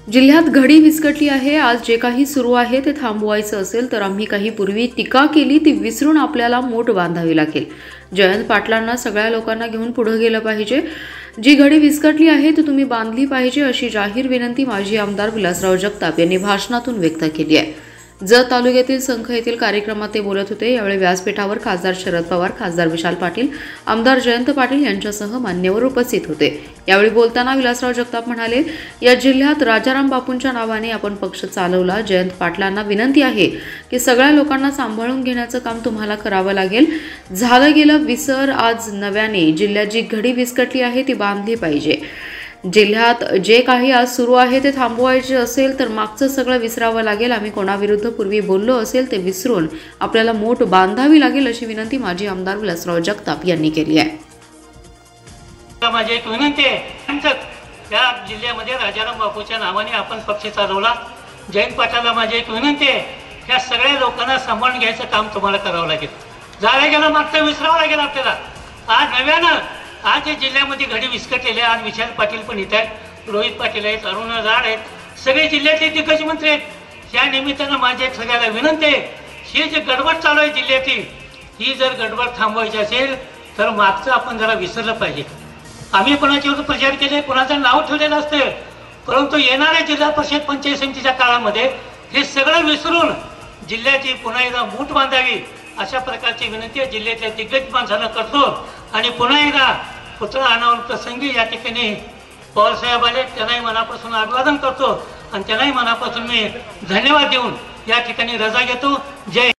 जिल्ह्यात घडी विस्कटली आहे। आज जे काही सुरू आहे ते थांबवायचं असेल तर आम्ही काही पूर्वी टीका केली ती विसरून आपल्याला मोठ बांधावी लागेल। जयंत पाटलांना सगळ्या लोकांना घेऊन पुढे गेलं पाहिजे। जी घडी विस्कटली आहे ती तुम्ही बांधली पाहिजे अशी जाहीर विनंती माजी आमदार विलासराव जगताप यांनी भाषणातून व्यक्त केली आहे। जत तालुक्यातील संख येथील कार्यक्रमात ते बोलत होते। यावेळी व्यासपीठावर खासदार शरद पवार, खासदार विशाल पाटील, आमदार जयंत पाटील यांच्यासह मान्यवर उपस्थित होते। यावेळी बोलताना विलासराव जगताप म्हणाले, या जिल्ह्यात राजाराम बापूंच्या नावाने आपण पक्ष चालवला। जयंत पाटलांना विनंती आहे की सगळ्या लोकांना सांभाळून घेण्याचं काम तुम्हाला करावं लागेल। झालं गेलं विसर, आज नव्याने जिल्ह्यात जी घडी विस्कटली आहे ती बांधली पाहिजे। जिल्ह्यात जे काही आज सुरू आहे ते थांबवायचे असेल तर मागचं सगळं विसरावं लागेल। आम्ही कोणाविरुद्ध पूर्वी बोललो असेल ते विसरून आपल्याला मोठ बांधावी लागेल अशी विनंती माजी आमदार विलासराव जगताप यांनी केली आहे। माझी एक विनंती आहे, या जिल्ह्यामध्ये राजाराम बापूच्या नावाने आपण पक्ष चालवला। जयंत पाटलाला माझी एक विनंती आहे, ह्या सगळ्या लोकांना सांभाळून घ्यायचं काम तुम्हाला करावं लागेल। झालं गेलं मागचं विसरावं लागेल आपल्याला। आज नव्यानं आज जिल्ह्यामध्ये घडी विस्कटलेले, आज विशाल पाटील पण इथे आहेत, रोहित पाटील आहेत, अरुण जाड आहेत, सगळे जिल्ह्यातले दिग्गज मंत्री आहेत। या निमित्तानं माझी एक सगळ्याला विनंती आहे, ही जी गडबड चालू आहे जिल्ह्यातील, ही जर गडबड थांबवायची असेल तर मागचं आपण जरा विसरलं पाहिजे। आम्ही कोणाच्यावर प्रचार केले, कोणाचं नाव ठेवलेलं असतं, परंतु येणाऱ्या जिल्हा परिषद पंचायत समितीच्या काळामध्ये हे सगळं विसरून जिल्ह्याची पुन्हा एकदा मूठ बांधावी अशा प्रकारची विनंती जिल्ह्यातल्या दिग्गज माणसांना करतो। आणि पुन्हा एकदा पुतळा अनावरण प्रसंगी या ठिकाणी पवारसाहेब आले, त्यांनाही मनापासून अभिवादन करतो आणि त्यांनाही मनापासून मी धन्यवाद देऊन या ठिकाणी रजा घेतो। जय